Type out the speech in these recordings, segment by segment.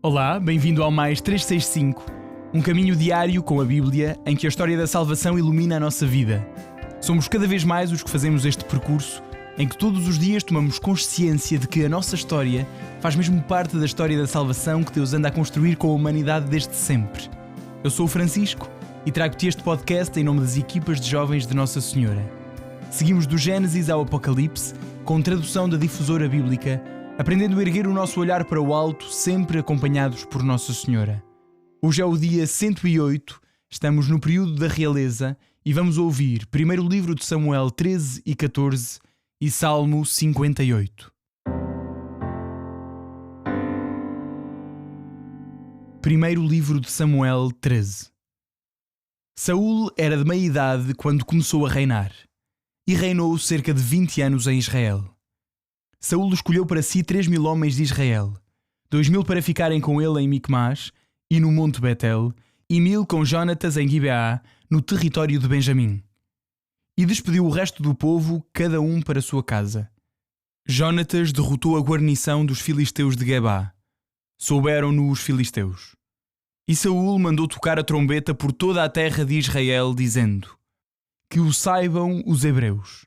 Olá, bem-vindo ao Mais 365, um caminho diário com a Bíblia em que a história da salvação ilumina a nossa vida. Somos cada vez mais os que fazemos este percurso, em que todos os dias tomamos consciência de que a nossa história faz mesmo parte da história da salvação que Deus anda a construir com a humanidade desde sempre. Eu sou o Francisco e trago-te este podcast em nome das equipas de jovens de Nossa Senhora. Seguimos do Gênesis ao Apocalipse, com tradução da Difusora Bíblica, aprendendo a erguer o nosso olhar para o alto, sempre acompanhados por Nossa Senhora. Hoje é o dia 108, estamos no período da realeza e vamos ouvir primeiro livro de Samuel 13 e 14 e Salmo 58. Primeiro livro de Samuel 13. Saúl era de meia idade quando começou a reinar, e reinou cerca de 20 anos em Israel. Saúl escolheu para si 3.000 homens de Israel, 2.000 para ficarem com ele em Micmas e no Monte Betel, e 1.000 com Jonatas em Gibeá, no território de Benjamim. E despediu o resto do povo, cada um para sua casa. Jonatas derrotou a guarnição dos filisteus de Gebá. Souberam-no os filisteus. E Saúl mandou tocar a trombeta por toda a terra de Israel, dizendo: que o saibam os hebreus.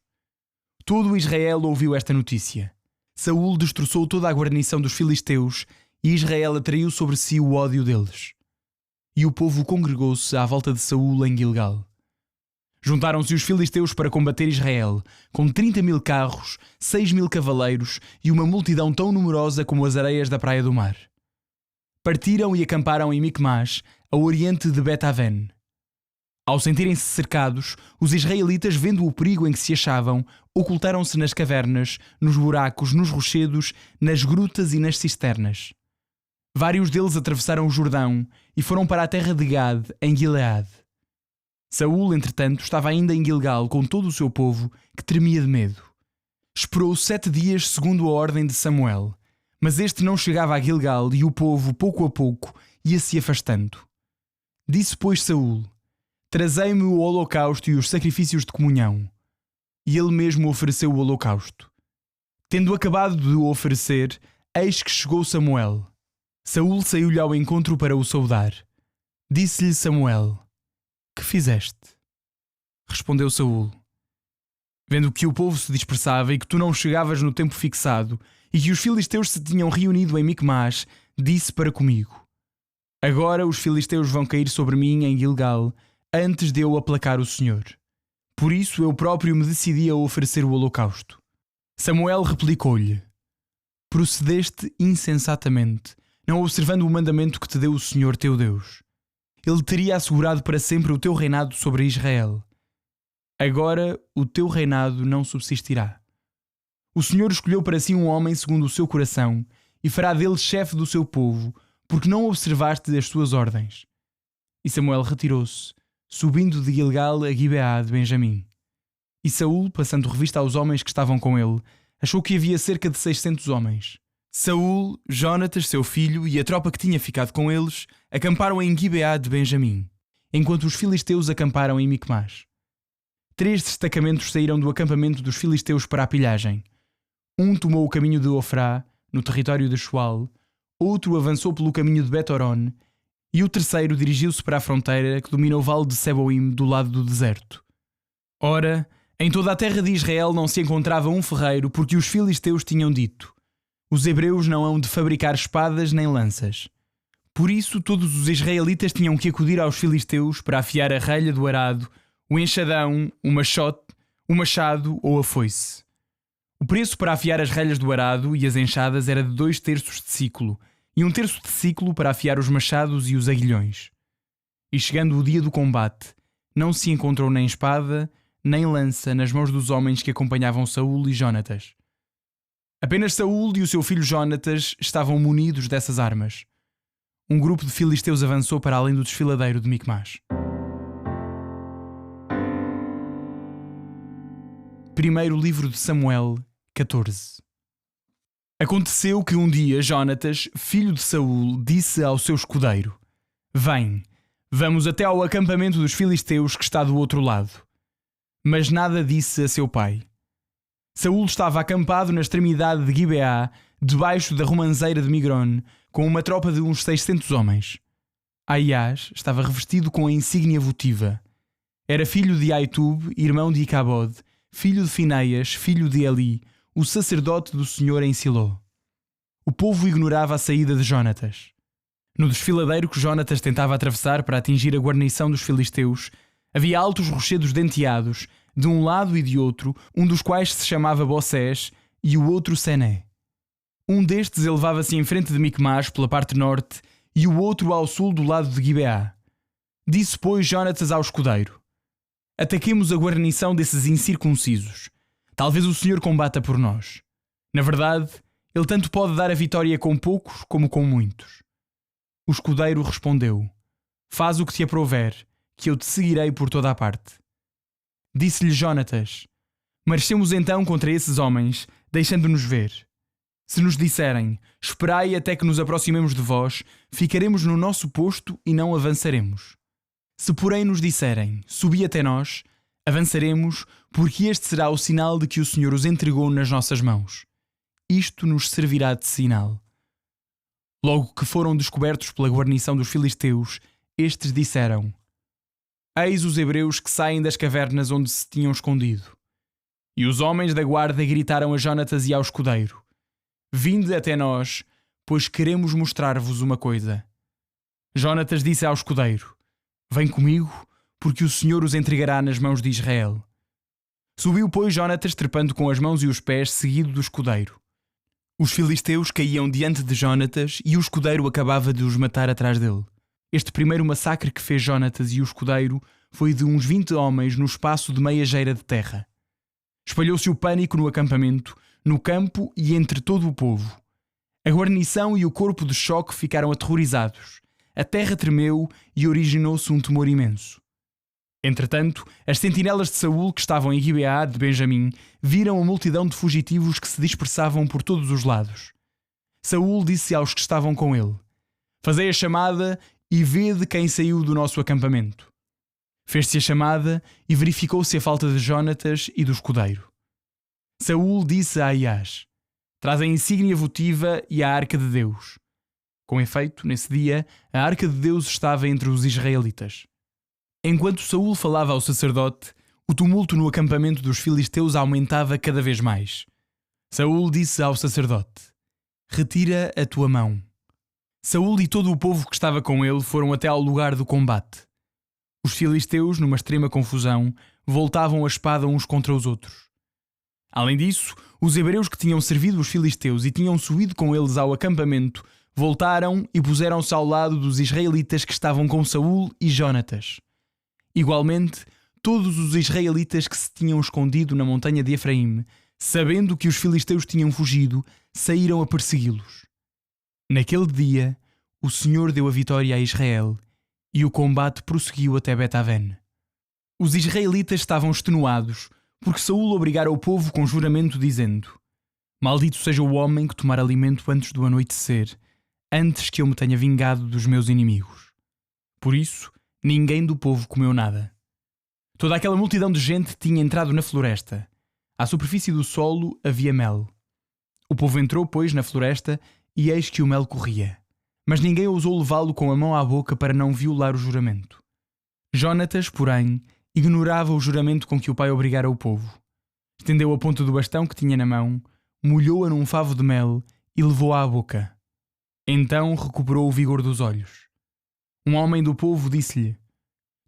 Todo Israel ouviu esta notícia. Saúl destroçou toda a guarnição dos filisteus e Israel atraiu sobre si o ódio deles. E o povo congregou-se à volta de Saúl em Gilgal. Juntaram-se os filisteus para combater Israel, com 30.000 carros, 6.000 cavaleiros e uma multidão tão numerosa como as areias da praia do mar. Partiram e acamparam em Micmas, a oriente de Bet-Aven. Ao sentirem-se cercados, os israelitas, vendo o perigo em que se achavam, ocultaram-se nas cavernas, nos buracos, nos rochedos, nas grutas e nas cisternas. Vários deles atravessaram o Jordão e foram para a terra de Gad, em Gileade. Saúl, entretanto, estava ainda em Gilgal com todo o seu povo, que tremia de medo. Esperou 7 dias segundo a ordem de Samuel, mas este não chegava a Gilgal e o povo, pouco a pouco, ia-se afastando. Disse, pois, Saúl: trazei-me o holocausto e os sacrifícios de comunhão. E ele mesmo ofereceu o holocausto. Tendo acabado de o oferecer, eis que chegou Samuel. Saúl saiu-lhe ao encontro para o saudar. Disse-lhe Samuel: que fizeste? Respondeu Saúl: vendo que o povo se dispersava e que tu não chegavas no tempo fixado e que os filisteus se tinham reunido em Micmas, disse para comigo: agora os filisteus vão cair sobre mim em Gilgal, antes de eu aplacar o Senhor. Por isso eu próprio me decidi a oferecer o holocausto. Samuel replicou-lhe: procedeste insensatamente, não observando o mandamento que te deu o Senhor teu Deus. Ele teria assegurado para sempre o teu reinado sobre Israel. Agora o teu reinado não subsistirá. O Senhor escolheu para si um homem segundo o seu coração e fará dele chefe do seu povo, porque não observaste as suas ordens. E Samuel retirou-se, subindo de Gilgal a Gibeá de Benjamim. E Saúl, passando revista aos homens que estavam com ele, achou que havia cerca de 600 homens. Saúl, Jonatas, seu filho, e a tropa que tinha ficado com eles, acamparam em Gibeá de Benjamim, enquanto os filisteus acamparam em Micmas. 3 destacamentos saíram do acampamento dos filisteus para a pilhagem. Um tomou o caminho de Ofrá, no território de Shual, outro avançou pelo caminho de Bet-Horon, e o terceiro dirigiu-se para a fronteira que domina o vale de Seboim, do lado do deserto. Ora, em toda a terra de Israel não se encontrava um ferreiro, porque os filisteus tinham dito: os hebreus não hão de fabricar espadas nem lanças. Por isso todos os israelitas tinham que acudir aos filisteus para afiar a relha do arado, o enxadão, o machote, o machado ou a foice. O preço para afiar as relhas do arado e as enxadas era de 2/3 de ciclo, e 1/3 de ciclo para afiar os machados e os aguilhões. E chegando o dia do combate, não se encontrou nem espada, nem lança nas mãos dos homens que acompanhavam Saúl e Jonatas. Apenas Saúl e o seu filho Jonatas estavam munidos dessas armas. Um grupo de filisteus avançou para além do desfiladeiro de Micmas. Primeiro livro de Samuel 14. Aconteceu que um dia Jonatas, filho de Saúl, disse ao seu escudeiro: vem, vamos até ao acampamento dos filisteus que está do outro lado. Mas nada disse a seu pai. Saúl estava acampado na extremidade de Gibeá, debaixo da romanceira de Migron, com uma tropa de uns 600 homens. Aias estava revestido com a insígnia votiva. Era filho de Aitube, irmão de Icabode, filho de Finéias, filho de Eli, o sacerdote do Senhor em Siló. O povo ignorava a saída de Jonatas. No desfiladeiro que Jonatas tentava atravessar para atingir a guarnição dos filisteus, havia altos rochedos denteados, de um lado e de outro, um dos quais se chamava Bossés e o outro Sené. Um destes elevava-se em frente de Micmas pela parte norte e o outro ao sul do lado de Gibeá. Disse, pois, Jonatas ao escudeiro: ataquemos a guarnição desses incircuncisos. Talvez o Senhor combata por nós. Na verdade, ele tanto pode dar a vitória com poucos como com muitos. O escudeiro respondeu: faz o que te aprouver, que eu te seguirei por toda a parte. Disse-lhe Jonatas: marchemos então contra esses homens, deixando-nos ver. Se nos disserem: esperai até que nos aproximemos de vós, ficaremos no nosso posto e não avançaremos. Se porém nos disserem: subi até nós, avançaremos, porque este será o sinal de que o Senhor os entregou nas nossas mãos. Isto nos servirá de sinal. Logo que foram descobertos pela guarnição dos filisteus, estes disseram: eis os hebreus que saem das cavernas onde se tinham escondido. E os homens da guarda gritaram a Jonatas e ao escudeiro: vinde até nós, pois queremos mostrar-vos uma coisa. Jonatas disse ao escudeiro: vem comigo, porque o Senhor os entregará nas mãos de Israel. Subiu, pois, Jonatas trepando com as mãos e os pés, seguido do escudeiro. Os filisteus caíam diante de Jonatas e o escudeiro acabava de os matar atrás dele. Este primeiro massacre que fez Jonatas e o escudeiro foi de uns 20 homens no espaço de meia geira de terra. Espalhou-se o pânico no acampamento, no campo e entre todo o povo. A guarnição e o corpo de choque ficaram aterrorizados. A terra tremeu e originou-se um temor imenso. Entretanto, as sentinelas de Saul, que estavam em Gibeá de Benjamim, viram a multidão de fugitivos que se dispersavam por todos os lados. Saul disse aos que estavam com ele: fazei a chamada e vede quem saiu do nosso acampamento. Fez-se a chamada e verificou-se a falta de Jonatas e do escudeiro. Saul disse a Aias: traz a insígnia votiva e a arca de Deus. Com efeito, nesse dia, a arca de Deus estava entre os israelitas. Enquanto Saul falava ao sacerdote, o tumulto no acampamento dos filisteus aumentava cada vez mais. Saul disse ao sacerdote: retira a tua mão. Saul e todo o povo que estava com ele foram até ao lugar do combate. Os filisteus, numa extrema confusão, voltavam a espada uns contra os outros. Além disso, os hebreus que tinham servido os filisteus e tinham subido com eles ao acampamento voltaram e puseram-se ao lado dos israelitas que estavam com Saul e Jonatas. Igualmente, todos os israelitas que se tinham escondido na montanha de Efraim, sabendo que os filisteus tinham fugido, saíram a persegui-los. Naquele dia, o Senhor deu a vitória a Israel e o combate prosseguiu até Bet-Aven. Os israelitas estavam extenuados, porque Saul obrigara o povo com juramento, dizendo: maldito seja o homem que tomar alimento antes do anoitecer, antes que eu me tenha vingado dos meus inimigos. Por isso, ninguém do povo comeu nada. Toda aquela multidão de gente tinha entrado na floresta. À superfície do solo havia mel. O povo entrou, pois, na floresta, e eis que o mel corria. Mas ninguém ousou levá-lo com a mão à boca para não violar o juramento. Jonatas, porém, ignorava o juramento com que o pai obrigara o povo. Estendeu a ponta do bastão que tinha na mão, molhou-a num favo de mel e levou-a à boca. Então recuperou o vigor dos olhos. Um homem do povo disse-lhe: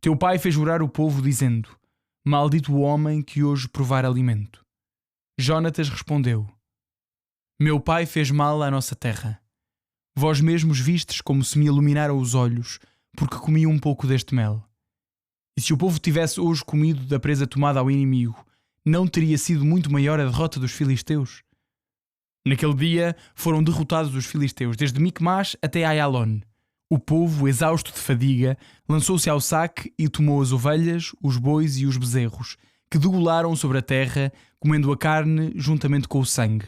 teu pai fez jurar o povo, dizendo: maldito o homem que hoje provar alimento. Jonatas respondeu: meu pai fez mal à nossa terra. Vós mesmos vistes como se me iluminaram os olhos, porque comi um pouco deste mel. E se o povo tivesse hoje comido da presa tomada ao inimigo, não teria sido muito maior a derrota dos filisteus? Naquele dia foram derrotados os filisteus, desde Micmas até Aialon. O povo, exausto de fadiga, lançou-se ao saque e tomou as ovelhas, os bois e os bezerros, que degolaram sobre a terra, comendo a carne juntamente com o sangue.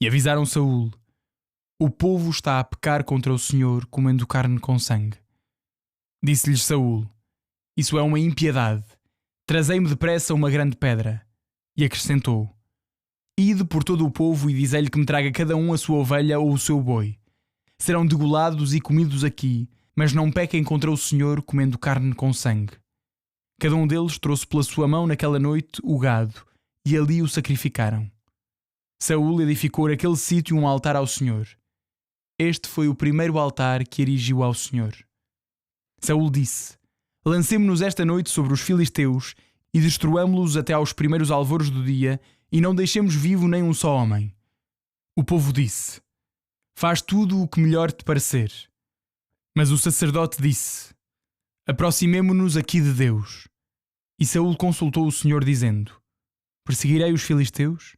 E avisaram Saul: o povo está a pecar contra o Senhor, comendo carne com sangue. Disse-lhes Saul: isso é uma impiedade. Trazei-me depressa uma grande pedra. E acrescentou: ide por todo o povo e dizei-lhe que me traga cada um a sua ovelha ou o seu boi. Serão degolados e comidos aqui, mas não pequem contra o Senhor comendo carne com sangue. Cada um deles trouxe pela sua mão naquela noite o gado, e ali o sacrificaram. Saul edificou naquele sítio um altar ao Senhor. Este foi o primeiro altar que erigiu ao Senhor. Saul disse: Lancemo-nos esta noite sobre os filisteus e destruamo-los até aos primeiros alvoros do dia, e não deixemos vivo nem um só homem. O povo disse: Faz tudo o que melhor te parecer. Mas o sacerdote disse: Aproximemo-nos aqui de Deus. E Saul consultou o Senhor, dizendo: Perseguirei os filisteus?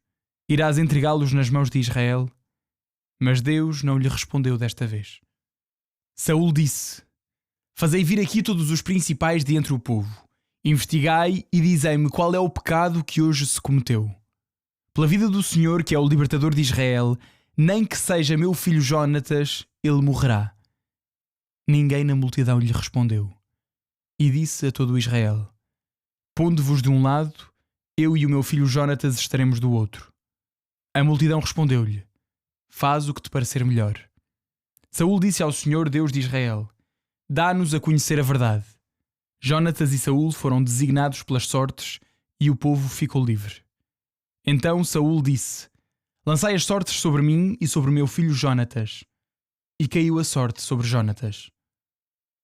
Irás entregá-los nas mãos de Israel? Mas Deus não lhe respondeu desta vez. Saul disse: Fazei vir aqui todos os principais de entre o povo. Investigai e dizei-me qual é o pecado que hoje se cometeu. Pela vida do Senhor, que é o libertador de Israel, nem que seja meu filho Jonatas, ele morrerá. Ninguém na multidão lhe respondeu. E disse a todo Israel: Pondo-vos de um lado, eu e o meu filho Jonatas estaremos do outro. A multidão respondeu-lhe: Faz o que te parecer melhor. Saul disse ao Senhor, Deus de Israel: Dá-nos a conhecer a verdade. Jonatas e Saul foram designados pelas sortes, e o povo ficou livre. Então Saul disse: Lançai as sortes sobre mim e sobre meu filho Jonatas. E caiu a sorte sobre Jonatas.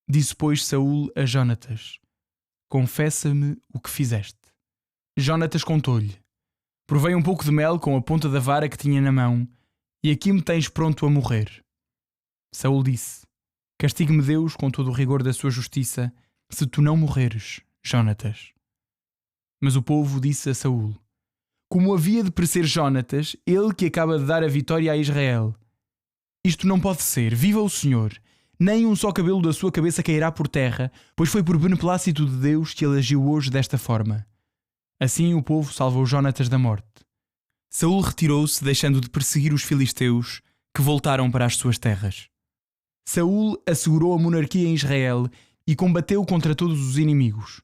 Disse, pois, Saul a Jonatas: Confessa-me o que fizeste. Jonatas contou-lhe: Provei um pouco de mel com a ponta da vara que tinha na mão, e aqui me tens pronto a morrer. Saul disse: Castigue-me Deus com todo o rigor da sua justiça, se tu não morreres, Jonatas. Mas o povo disse a Saul: Como havia de perecer Jonatas, ele que acaba de dar a vitória a Israel? Isto não pode ser, viva o Senhor! Nem um só cabelo da sua cabeça cairá por terra, pois foi por beneplácito de Deus que ele agiu hoje desta forma. Assim o povo salvou Jonatas da morte. Saul retirou-se, deixando de perseguir os filisteus, que voltaram para as suas terras. Saul assegurou a monarquia em Israel e combateu contra todos os inimigos: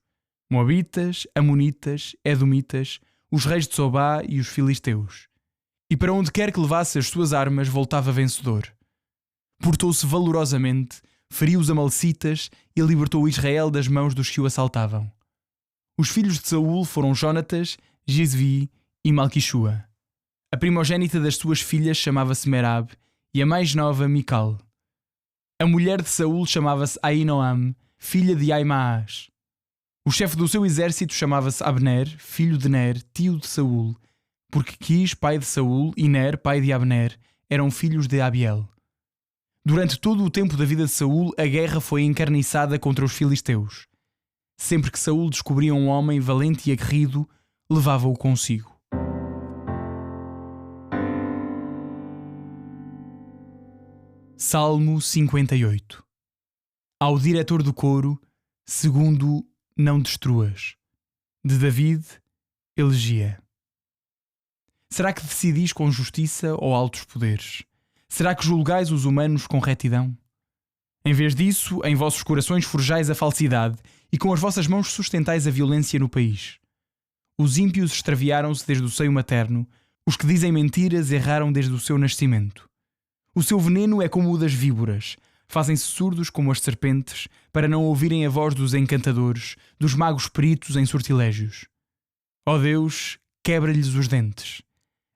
Moabitas, Amonitas, Edomitas, os reis de Sobá e os filisteus. E para onde quer que levasse as suas armas, voltava vencedor. Portou-se valorosamente, feriu os amalecitas e libertou Israel das mãos dos que o assaltavam. Os filhos de Saul foram Jonatas, Gisvi e Malquishua. A primogênita das suas filhas chamava-se Merab e a mais nova Mical. A mulher de Saul chamava-se Ainoam, filha de Aimaas. O chefe do seu exército chamava-se Abner, filho de Ner, tio de Saul, porque Quis, pai de Saul, e Ner, pai de Abner, eram filhos de Abiel. Durante todo o tempo da vida de Saul, a guerra foi encarniçada contra os filisteus. Sempre que Saul descobria um homem valente e aguerrido, levava-o consigo. Salmo 58. Ao diretor do coro, segundo Não destruas, de David, elegia. Será que decidis com justiça ou altos poderes? Será que julgais os humanos com retidão? Em vez disso, em vossos corações forjais a falsidade e com as vossas mãos sustentais a violência no país. Os ímpios extraviaram-se desde o seio materno, os que dizem mentiras erraram desde o seu nascimento. O seu veneno é como o das víboras, fazem-se surdos como as serpentes, para não ouvirem a voz dos encantadores, dos magos peritos em sortilégios. Ó Deus, quebra-lhes os dentes.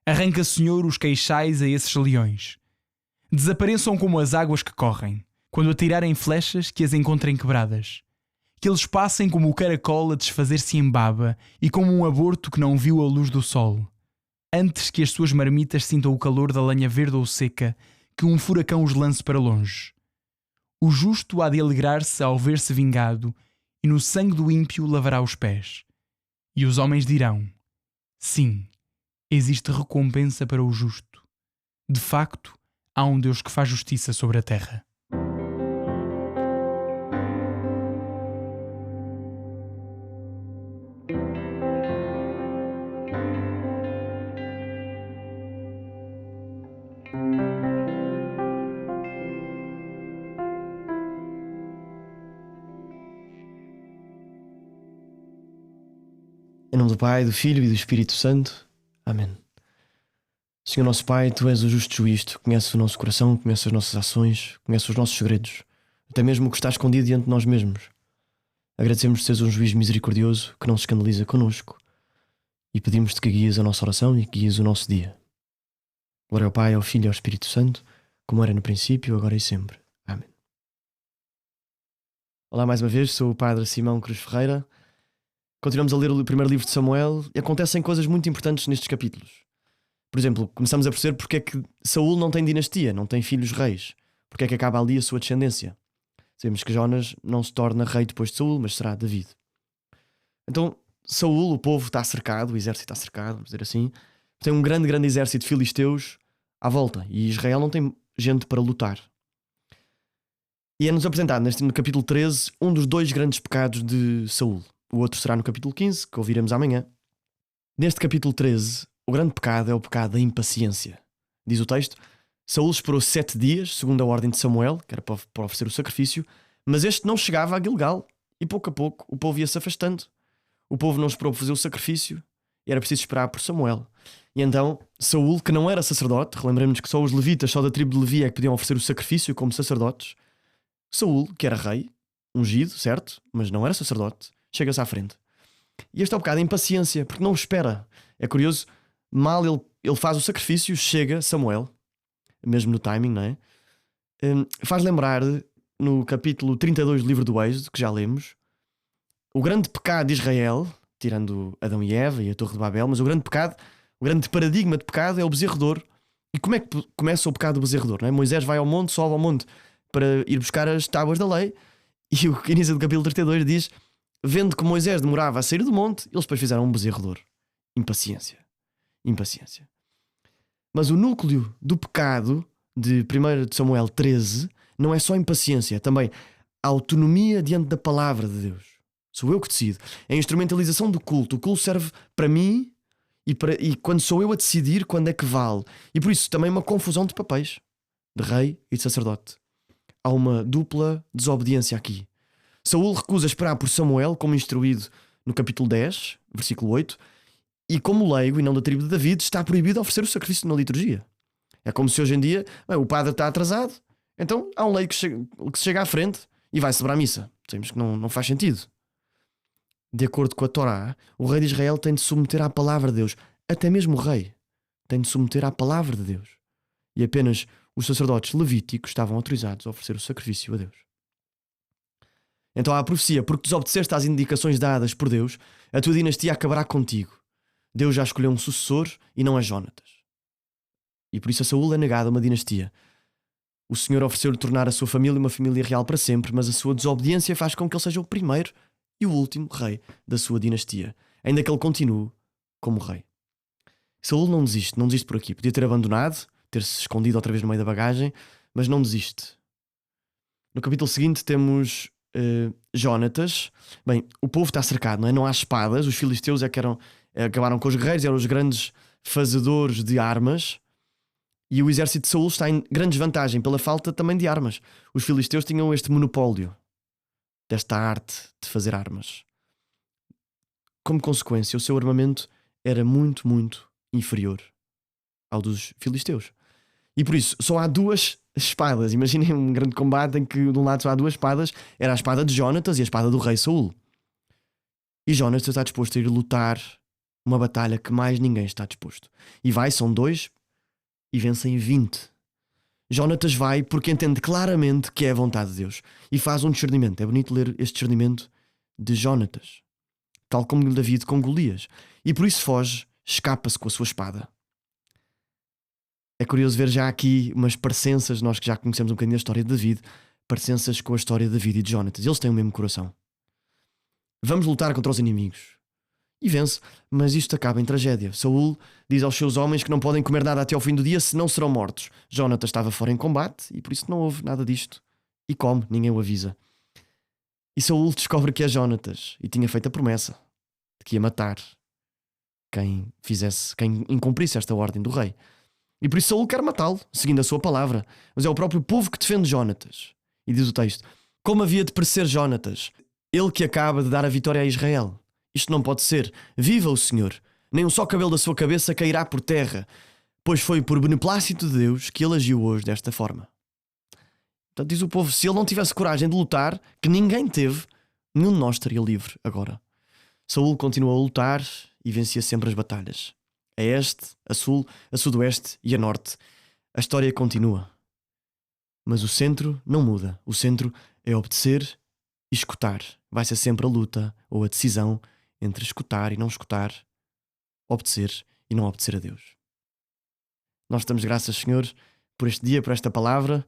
Arranca, Senhor, os queixais a esses leões. Desapareçam como as águas que correm, quando atirarem flechas que as encontrem quebradas. Que eles passem como o caracol a desfazer-se em baba e como um aborto que não viu a luz do sol. Antes que as suas marmitas sintam o calor da lenha verde ou seca, que um furacão os lance para longe. O justo há de alegrar-se ao ver-se vingado, e no sangue do ímpio lavará os pés. E os homens dirão: Sim, existe recompensa para o justo. De facto, há um Deus que faz justiça sobre a terra. Em nome do Pai, do Filho e do Espírito Santo. Amém. Senhor nosso Pai, Tu és o justo juiz, Tu conheces o nosso coração, conheces as nossas ações, conheces os nossos segredos, até mesmo o que está escondido diante de nós mesmos. Agradecemos que seres um juiz misericordioso que não se escandaliza connosco e pedimos-te que guies a nossa oração e que guies o nosso dia. Glória ao Pai, ao Filho e ao Espírito Santo, como era no princípio, agora e sempre. Amém. Olá mais uma vez, sou o Padre Simão Cruz Ferreira. Continuamos a ler o primeiro livro de Samuel e acontecem coisas muito importantes nestes capítulos. Por exemplo, começamos a perceber porque é que Saúl não tem dinastia, não tem filhos reis. Porque é que acaba ali a sua descendência. Sabemos que Jonas não se torna rei depois de Saúl, mas será David. Então, Saúl, o povo está cercado, o exército está cercado, vamos dizer assim. Tem um grande exército de filisteus à volta e Israel não tem gente para lutar. E é-nos apresentado no capítulo 13 um dos dois grandes pecados de Saúl. O outro será no capítulo 15, que ouviremos amanhã. Neste capítulo 13, o grande pecado é o pecado da impaciência. Diz o texto: Saúl esperou 7 dias, segundo a ordem de Samuel, que era para oferecer o sacrifício, mas este não chegava a Gilgal, e pouco a pouco o povo ia-se afastando. O povo não esperou para fazer o sacrifício, e era preciso esperar por Samuel. E então Saúl, que não era sacerdote, relembremos que só os levitas, só da tribo de Levi é que podiam oferecer o sacrifício como sacerdotes. Saúl, que era rei, ungido, certo, mas não era sacerdote, chega-se à frente. E este é o pecado da impaciência, porque não espera. É curioso, mal ele faz o sacrifício, chega Samuel, mesmo no timing, não é? Faz lembrar, no capítulo 32 do livro do Êxodo, que já lemos, o grande pecado de Israel, tirando Adão e Eva e a Torre de Babel, mas o grande pecado, o grande paradigma de pecado é o bezerro de ouro. E como é que começa o pecado do bezerro de ouro, não é? Moisés vai ao monte, sobe ao monte para ir buscar as tábuas da lei, e o início do capítulo 32 diz: vendo que Moisés demorava a sair do monte, eles depois fizeram um bezerro de ouro. Impaciência. Mas o núcleo do pecado de 1 de Samuel 13 não é só impaciência, é também a autonomia diante da palavra de Deus. Sou eu que decido. É a instrumentalização do culto. O culto serve para mim e quando sou eu a decidir quando é que vale. E por isso também uma confusão de papéis, de rei e de sacerdote. Há uma dupla desobediência aqui. Saúl recusa esperar por Samuel, como instruído no capítulo 10, versículo 8, e como leigo e não da tribo de David, está proibido oferecer o sacrifício na liturgia. É como se hoje em dia o padre está atrasado, então há um leigo que chega à frente e vai celebrar a missa. Sabemos que não faz sentido. De acordo com a Torá, o rei de Israel tem de submeter à palavra de Deus. Até mesmo o rei tem de submeter à palavra de Deus. E apenas os sacerdotes levíticos estavam autorizados a oferecer o sacrifício a Deus. Então há a profecia: porque desobedeceste às indicações dadas por Deus, a tua dinastia acabará contigo. Deus já escolheu um sucessor e não é Jónatas. E por isso a Saúl é negada uma dinastia. O Senhor ofereceu-lhe tornar a sua família uma família real para sempre, mas a sua desobediência faz com que ele seja o primeiro e o último rei da sua dinastia, ainda que ele continue como rei. Saúl não desiste por aqui. Podia ter abandonado, ter-se escondido outra vez no meio da bagagem, mas não desiste. No capítulo seguinte temos Jónatas. Bem, o povo está cercado, não é? Não há espadas. Os filisteus acabaram com os guerreiros, eram os grandes fazedores de armas, e o exército de Saúl está em grande desvantagem pela falta também de armas. Os filisteus tinham este monopólio desta arte de fazer armas. Como consequência, o seu armamento era muito inferior ao dos filisteus. E por isso, só há 2 espadas. Imaginem um grande combate em que de um lado só há 2 espadas. Era a espada de Jónatas e a espada do rei Saúl. E Jónatas está disposto a ir lutar uma batalha que mais ninguém está disposto. E são 2 e vencem 20. Jónatas vai porque entende claramente que é a vontade de Deus e faz um discernimento. É bonito ler este discernimento de Jónatas, tal como David com Golias. E por isso foge, escapa-se com a sua espada. É curioso ver já aqui umas parecenças, nós que já conhecemos um bocadinho a história de David, parecenças com a história de David e de Jónatas. Eles têm o mesmo coração. Vamos lutar contra os inimigos. E vence, mas isto acaba em tragédia. Saúl diz aos seus homens que não podem comer nada até ao fim do dia, senão serão mortos. Jónatas estava fora em combate e por isso não houve nada disto. E come, ninguém o avisa. E Saúl descobre que é Jónatas e tinha feito a promessa de que ia matar quem incumprisse esta ordem do rei. E por isso Saúl quer matá-lo, seguindo a sua palavra. Mas é o próprio povo que defende Jónatas. E diz o texto: como havia de parecer Jónatas, ele que acaba de dar a vitória a Israel? Isto não pode ser. Viva o Senhor! Nem um só cabelo da sua cabeça cairá por terra. pois foi por beneplácito de Deus que ele agiu hoje desta forma. Portanto, diz o povo, se ele não tivesse coragem de lutar, que ninguém teve, nenhum de nós estaria livre agora. Saul continuou a lutar e vencia sempre as batalhas. A este, a sul, a sudoeste e a norte. A história continua. Mas o centro não muda. O centro é obedecer e escutar. Vai ser sempre a luta ou a decisão entre escutar e não escutar, obedecer e não obedecer a Deus. Nós damos graças, Senhor, por este dia, por esta palavra,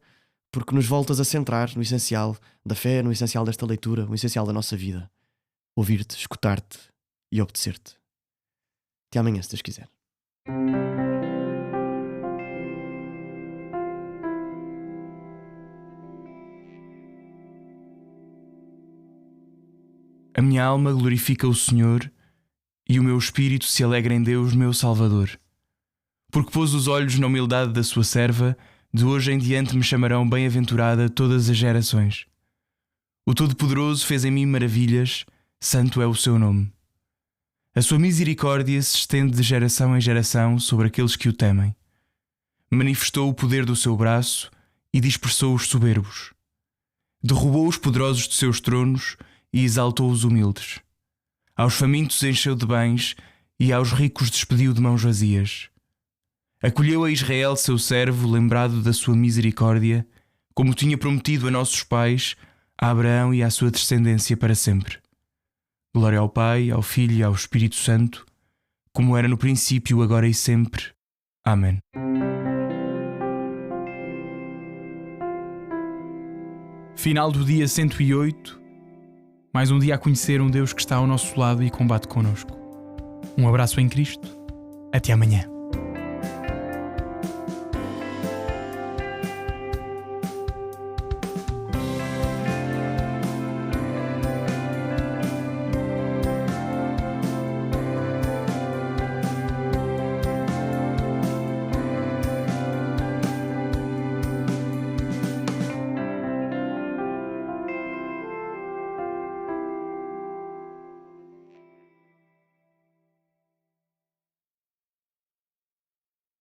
porque nos voltas a centrar no essencial da fé, no essencial desta leitura, no essencial da nossa vida. Ouvir-te, escutar-te e obedecer-te. Até amanhã, se Deus quiser. A minha alma glorifica o Senhor e o meu espírito se alegra em Deus, meu Salvador. Porque pôs os olhos na humildade da sua serva, de hoje em diante me chamarão bem-aventurada todas as gerações. O Todo-Poderoso fez em mim maravilhas, santo é o seu nome. A sua misericórdia se estende de geração em geração sobre aqueles que o temem. Manifestou o poder do seu braço e dispersou os soberbos. Derrubou os poderosos de seus tronos e exaltou os humildes. Aos famintos encheu de bens e aos ricos despediu de mãos vazias. Acolheu a Israel, seu servo, lembrado da sua misericórdia, como tinha prometido a nossos pais, a Abraão e à sua descendência para sempre. Glória ao Pai, ao Filho e ao Espírito Santo, como era no princípio, agora e sempre. Amém. Final do dia 108. Mais um dia a conhecer um Deus que está ao nosso lado e combate connosco. Um abraço em Cristo. Até amanhã.